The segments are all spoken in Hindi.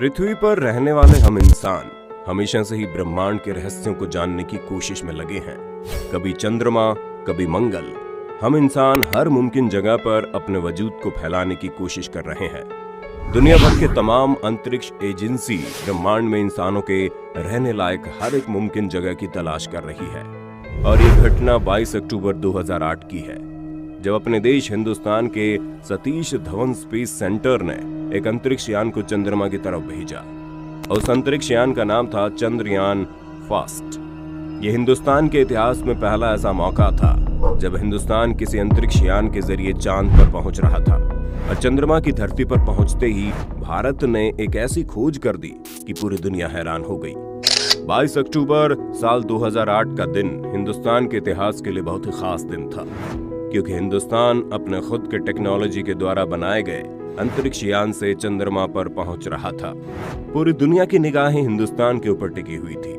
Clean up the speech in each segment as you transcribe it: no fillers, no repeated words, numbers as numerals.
पृथ्वी पर रहने वाले हम इंसान हमेशा से ही ब्रह्मांड के रहस्यों को जानने की कोशिश में लगे हैं। कभी चंद्रमा, कभी मंगल। हम इंसान हर मुमकिन जगह पर अपने वजूद को फैलाने की कोशिश कर रहे हैं। दुनिया भर के तमाम अंतरिक्ष एजेंसी ब्रह्मांड में इंसानों के रहने लायक हर एक मुमकिन जगह की तलाश कर रही है। और ये घटना 22 अक्टूबर 2008 की है, जब अपने देश हिंदुस्तान के सतीश धवन स्पेस सेंटर ने एक अंतरिक्ष यान को चंद्रमा की तरफ भेजा। उस अंतरिक्ष यान का नाम था चंद्रयान फर्स्ट। ये हिंदुस्तान के इतिहास में पहला ऐसा मौका था जब हिंदुस्तान किसी अंतरिक्ष यान के जरिए चांद पर पहुंच रहा था। और चंद्रमा की धरती पर पहुंचते ही भारत ने एक ऐसी खोज कर दी कि पूरी दुनिया हैरान हो गई। 22 अक्टूबर साल 2008 का दिन हिंदुस्तान के इतिहास के लिए बहुत ही खास दिन था, क्योंकि हिंदुस्तान अपने खुद के टेक्नोलॉजी के द्वारा बनाए गए अंतरिक्ष यान से चंद्रमा पर पहुंच रहा था। पूरी दुनिया की निगाहें हिंदुस्तान के ऊपर टिकी हुई थी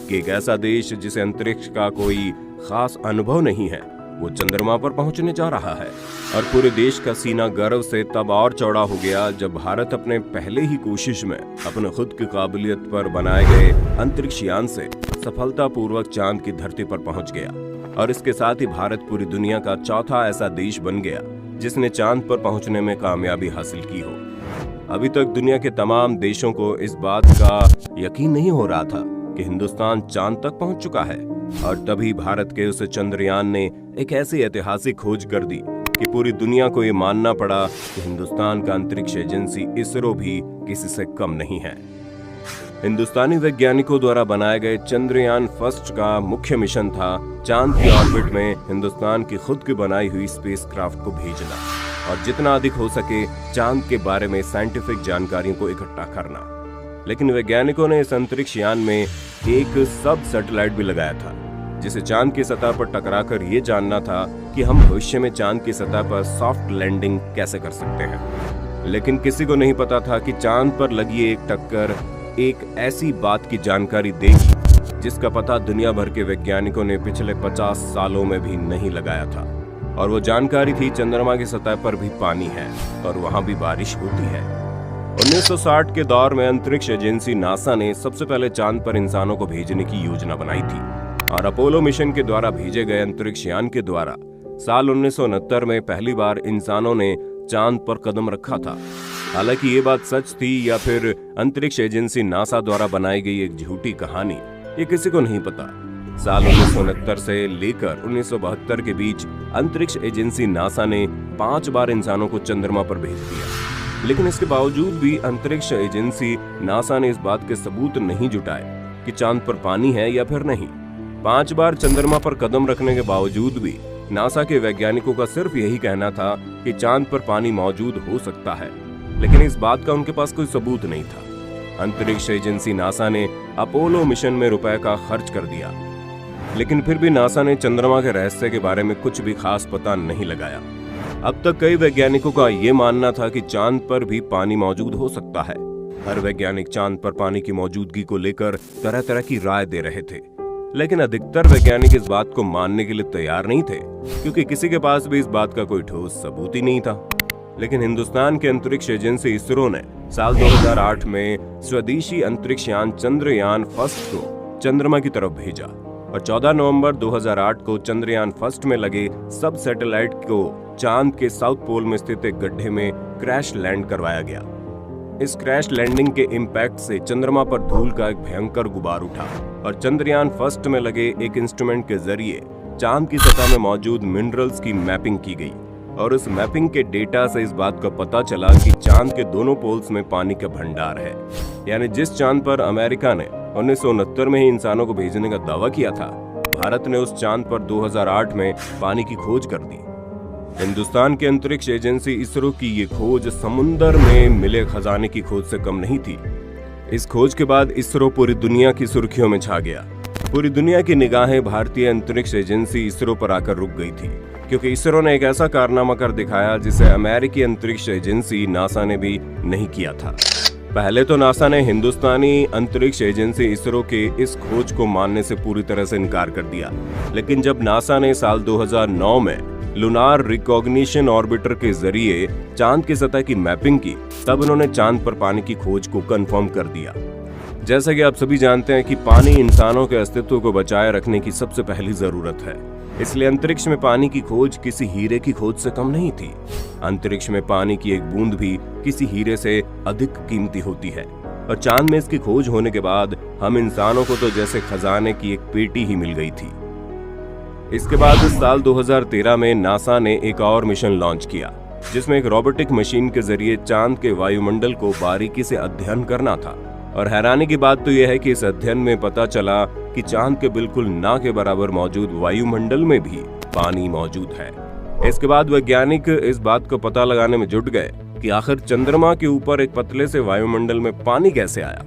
कि एक ऐसा देश जिसे अंतरिक्ष का कोई खास अनुभव नहीं है, वो चंद्रमा पर पहुंचने जा रहा है। और पूरे देश का सीना गर्व से तब और चौड़ा हो गया जब भारत अपने पहले ही कोशिश में अपने खुद की काबिलियत पर बनाए गए अंतरिक्ष यान से सफलतापूर्वक चांद की धरती पर पहुंच गया। और इसके साथ ही भारत पूरी दुनिया का चौथा ऐसा देश बन गया जिसने चांद पर पहुंचने में कामयाबी हासिल की हो। अभी तक दुनिया के तमाम देशों को इस बात का यकीन नहीं हो रहा था कि हिंदुस्तान चांद तक पहुंच चुका है। और तभी भारत के उस चंद्रयान ने एक ऐसी ऐतिहासिक खोज कर दी कि पूरी दुनिया को ये मानना पड़ा कि हिंदुस्तान का अंतरिक्ष एजेंसी इसरो भी किसी से कम नहीं है। हिंदुस्तानी वैज्ञानिकों द्वारा बनाए गए चंद्रयान फर्स्ट का मुख्य मिशन था चांद की ऑर्बिट में हिंदुस्तान की खुद की बनाई हुई स्पेसक्राफ्ट को भेजना और जितना अधिक हो सके चांद के बारे में साइंटिफिक जानकारियों को इकट्ठा करना। लेकिन वैज्ञानिकों ने इस अंतरिक्ष यान में एक सब सैटेलाइट भी लगाया था, जिसे चांद की सतह पर टकराकर ये जानना था कि हम भविष्य में चांद की सतह पर सॉफ्ट लैंडिंग कैसे कर सकते हैं। लेकिन किसी को नहीं पता था कि चांद पर लगी एक टक्कर एक ऐसी बात की जानकारी देगी जिसका पता दुनिया भर के वैज्ञानिकों ने पिछले 50 सालों में भी नहीं लगाया था। और वो जानकारी थी चंद्रमा की सतह पर भी पानी है और वहां भी बारिश होती है। 1960 के दौर में अंतरिक्ष एजेंसी नासा ने सबसे पहले चांद पर इंसानों को भेजने की योजना बनाई थी। और अपोलो मिशन के द्वारा भेजे गए अंतरिक्ष यान के द्वारा साल 1969 में पहली बार इंसानों ने चांद पर कदम रखा था। हालांकि ये बात सच थी या फिर अंतरिक्ष एजेंसी नासा द्वारा बनाई गई एक झूठी कहानी, ये किसी को नहीं पता। साल 1969 से लेकर 1972 के बीच अंतरिक्ष एजेंसी नासा ने 5 बार इंसानों को चंद्रमा पर भेज दिया। लेकिन इसके बावजूद भी अंतरिक्ष एजेंसी नासा ने इस बात के सबूत नहीं जुटाए कि चांद पर पानी है या फिर नहीं। 5 बार चंद्रमा पर कदम रखने के बावजूद भी नासा के वैज्ञानिकों का सिर्फ यही कहना था कि चांद पर पानी मौजूद हो सकता है, लेकिन इस बात का उनके पास कोई सबूत नहीं था। अंतरिक्ष एजेंसी नासा ने अपोलो मिशन में रुपए का खर्च कर दिया, लेकिन फिर भी नासा ने चंद्रमा के रहस्य के बारे में कुछ भी खास पता नहीं लगाया। अब तक कई वैज्ञानिकों का ये मानना था कि चांद पर भी पानी मौजूद हो सकता है। हर वैज्ञानिक चांद पर पानी की मौजूदगी को लेकर तरह तरह की राय दे रहे थे, लेकिन अधिकतर वैज्ञानिक इस बात को मानने के लिए तैयार नहीं थे, क्योंकि किसी के पास भी इस बात का कोई ठोस सबूत ही नहीं था। लेकिन हिंदुस्तान के अंतरिक्ष एजेंसी इसरो ने साल 2008 में स्वदेशी अंतरिक्ष यान चंद्रयान फर्स्ट को चंद्रमा की तरफ भेजा। और 14 नवंबर 2008 को चंद्रयान फर्स्ट में लगे सब सैटेलाइट को चांद के साउथ पोल में स्थित एक गड्ढे में क्रैश लैंड करवाया गया। इस क्रैश लैंडिंग के इम्पैक्ट से चंद्रमा पर धूल का एक भयंकर गुबार उठा और चंद्रयान फर्स्ट में लगे एक इंस्ट्रूमेंट के जरिए चांद की सतह में मौजूद मिनरल्स की मैपिंग की गई। और उस मैपिंग के डेटा से इस बात का पता चला कि चांद के दोनों पोल्स में पानी का भंडार है। यानी जिस चांद पर अमेरिका ने 1969 में ही इंसानों को भेजने का दावा किया था, भारत ने उस चांद पर 2008 में पानी की खोज कर दी। हिंदुस्तान के अंतरिक्ष एजेंसी इसरो की ये खोज समुंदर में मिले खजाने की खोज से कम नहीं थी। इस खोज के बाद इसरो पूरी दुनिया की सुर्खियों में छा गया। पूरी दुनिया की निगाहें भारतीय अंतरिक्ष एजेंसी इसरो पर आकर रुक गई थी, क्योंकि इसरो ने एक ऐसा कारनामा कर दिखाया जिसे अमेरिकी अंतरिक्ष एजेंसी नासा ने भी नहीं किया था। पहले तो नासा ने हिंदुस्तानी अंतरिक्ष एजेंसी इसरो के इस खोज को मानने से पूरी तरह से इनकार कर दिया। लेकिन जब नासा ने साल 2009 में लूनार रिकॉग्निशन ऑर्बिटर के जरिए चांद की सतह की मैपिंग की, तब उन्होंने चांद पर पानी की खोज को कंफर्म कर दिया। जैसा कि आप सभी जानते हैं कि पानी इंसानों के अस्तित्व को बचाए रखने की सबसे पहली जरूरत है, इसलिए अंतरिक्ष में पानी की खोज किसी हीरे की खोज से कम नहीं थी। अंतरिक्ष में पानी की एक बूंद भी किसी हीरे से अधिक कीमती होती है, और चांद में इसकी खोज होने के बाद हम इंसानों को तो जैसे खजाने की एक पेटी ही मिल गई थी। इसके बाद साल 2013 में नासा ने एक और मिशन लॉन्च किया, जिसमें एक रोबोटिक मशीन के जरिए चांद के वायुमंडल को बारीकी से अध्ययन करना था। और हैरानी की बात तो यह है कि इस अध्ययन में पता चला कि चांद के बिल्कुल ना के बराबर मौजूद वायुमंडल में भी पानी मौजूद है। इसके बाद वैज्ञानिक इस बात को पता लगाने में जुट गए कि आखिर चंद्रमा के ऊपर एक पतले से वायुमंडल में पानी कैसे आया,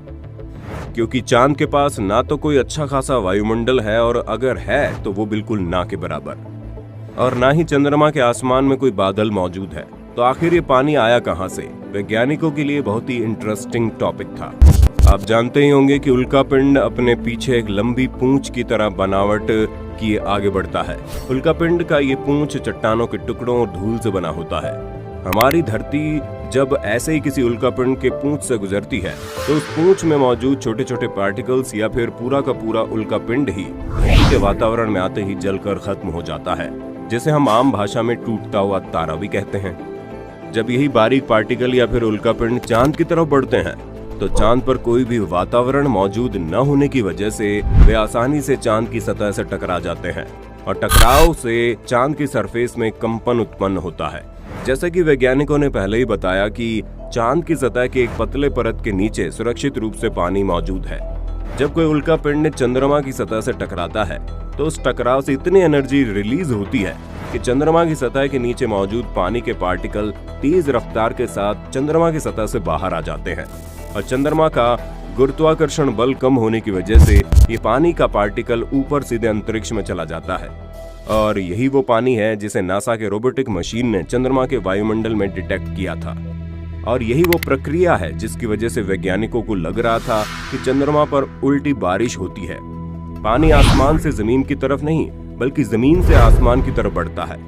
क्योंकि चांद के पास ना तो कोई अच्छा खासा वायुमंडल है, और अगर है तो वो बिल्कुल ना के बराबर, और ना ही चंद्रमा के आसमान में कोई बादल मौजूद है। तो आखिर ये पानी आया कहां से? वैज्ञानिकों के लिए बहुत ही इंटरेस्टिंग टॉपिक था। आप जानते ही होंगे कि उल्कापिंड अपने पीछे एक लंबी पूंछ की तरह बनावट किए आगे बढ़ता है। उल्कापिंड का ये पूंछ चट्टानों के टुकड़ों और धूल से बना होता है। हमारी धरती जब ऐसे ही किसी उल्कापिंड के पूंछ से गुजरती है, तो उस पूंछ में मौजूद छोटे छोटे पार्टिकल्स या फिर पूरा का पूरा उल्कापिंड ही धरती के वातावरण में आते ही जलकर खत्म हो जाता है, जिसे हम आम भाषा में टूटता हुआ तारा भी कहते हैं। जब यही बारीक पार्टिकल या फिर उल्कापिंड चांद की तरफ बढ़ते हैं, तो चांद पर कोई भी वातावरण मौजूद न होने की वजह से वे आसानी से चांद की सतह से टकरा जाते हैं, और टकराव से चांद की सरफेस में कंपन उत्पन्न होता है। जैसा कि वैज्ञानिकों ने पहले ही बताया कि चांद की सतह के एक पतले परत के नीचे सुरक्षित रूप से पानी मौजूद है। जब कोई उल्कापिंड चंद्रमा की सतह से टकराता है, तो उस टकराव से इतनी एनर्जी रिलीज होती है कि चंद्रमा की सतह के नीचे मौजूद पानी के पार्टिकल तेज रफ्तार के साथ चंद्रमा की सतह से बाहर आ जाते हैं, और चंद्रमा का गुरुत्वाकर्षण बल कम होने की वजह से ये पानी का पार्टिकल ऊपर सीधे अंतरिक्ष में चला जाता है। और यही वो पानी है जिसे नासा के रोबोटिक मशीन ने चंद्रमा के वायुमंडल में डिटेक्ट किया था। और यही वो प्रक्रिया है जिसकी वजह से वैज्ञानिकों को लग रहा था कि चंद्रमा पर उल्टी बारिश होती है। पानी आसमान से जमीन की तरफ नहीं, बल्कि जमीन से आसमान की तरफ बढ़ता है।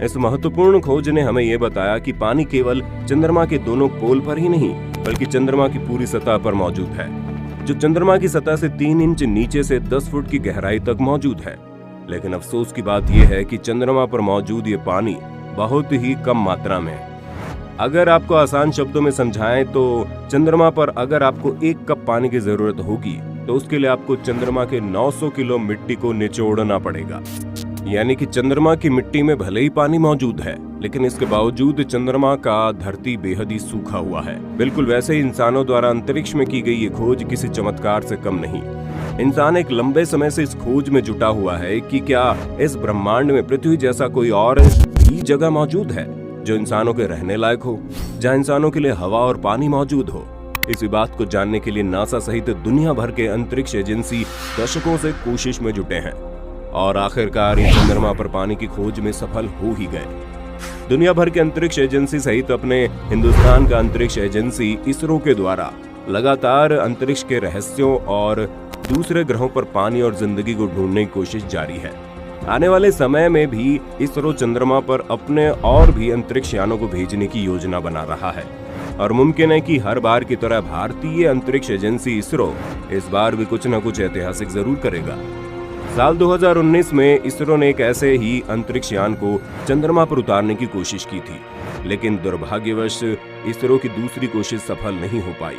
इस महत्वपूर्ण खोज ने हमें यह बताया कि पानी केवल चंद्रमा के दोनों पोल पर ही नहीं, बल्कि चंद्रमा की पूरी सतह पर मौजूद है, जो चंद्रमा की सतह से 3 इंच नीचे से 10 फुट की गहराई तक मौजूद है। लेकिन अफसोस की बात यह है कि चंद्रमा पर मौजूद ये पानी बहुत ही कम मात्रा में है। अगर आपको आसान शब्दों में समझाएं तो चंद्रमा पर अगर आपको 1 कप पानी की जरूरत होगी, तो उसके लिए आपको चंद्रमा के 900 किलो मिट्टी को निचोड़ना पड़ेगा। यानी कि चंद्रमा की मिट्टी में भले ही पानी मौजूद है, लेकिन इसके बावजूद चंद्रमा का धरती बेहद ही सूखा हुआ है। बिल्कुल वैसे ही इंसानों द्वारा अंतरिक्ष में की गई ये खोज किसी चमत्कार से कम नहीं। इंसान एक लंबे समय से इस खोज में जुटा हुआ है कि क्या इस ब्रह्मांड में पृथ्वी जैसा कोई और भी जगह मौजूद है जो इंसानों के रहने लायक हो, जहाँ इंसानों के लिए हवा और पानी मौजूद हो। इसी बात को जानने के लिए नासा सहित दुनिया भर के अंतरिक्ष एजेंसी दशकों से कोशिश में जुटे हैं, और आखिरकार ये चंद्रमा पर पानी की खोज में सफल हो ही गए। दुनिया भर के अंतरिक्ष एजेंसी सहित अपने हिंदुस्तान का अंतरिक्ष एजेंसी इसरो के द्वारा लगातार अंतरिक्ष के रहस्यों और दूसरे ग्रहों पर पानी और जिंदगी को ढूंढने की कोशिश जारी है। आने वाले समय में भी इसरो चंद्रमा पर अपने और भी अंतरिक्ष यानों को भेजने की योजना बना रहा है, और मुमकिन है कि हर बार की तरह भारतीय अंतरिक्ष एजेंसी इसरो इस बार भी कुछ न कुछ ऐतिहासिक जरूर करेगा। साल 2019 में इसरो ने एक ऐसे ही अंतरिक्ष यान को चंद्रमा पर उतारने की कोशिश की थी, लेकिन दुर्भाग्यवश इसरो की दूसरी कोशिश सफल नहीं हो पाई।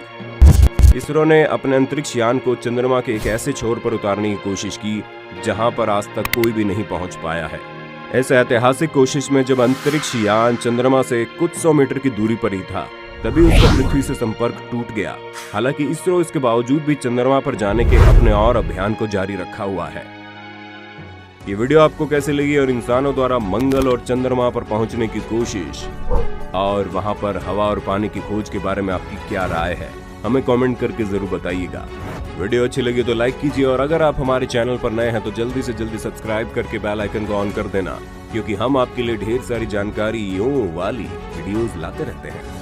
इसरो ने अपने अंतरिक्ष यान को चंद्रमा के एक ऐसे छोर पर उतारने की कोशिश की जहां पर आज तक कोई भी नहीं पहुंच पाया है। इस ऐतिहासिक कोशिश में जब अंतरिक्ष यान चंद्रमा से कुछ 100 मीटर की दूरी पर ही था, तभी उसका पृथ्वी से संपर्क टूट गया। हालांकि इसरो इसके बावजूद भी चंद्रमा पर जाने के अपने और अभियान को जारी रखा हुआ है। ये वीडियो आपको कैसे लगी और इंसानों द्वारा मंगल और चंद्रमा पर पहुंचने की कोशिश और वहां पर हवा और पानी की खोज के बारे में आपकी क्या राय है, हमें कमेंट करके जरूर बताइएगा। वीडियो अच्छी लगी तो लाइक कीजिए, और अगर आप हमारे चैनल पर नए हैं तो जल्दी से जल्दी सब्सक्राइब करके बेल आइकन को ऑन कर देना, क्योंकि हम आपके लिए ढेर सारी जानकारियों वाली वीडियोस लाते रहते हैं।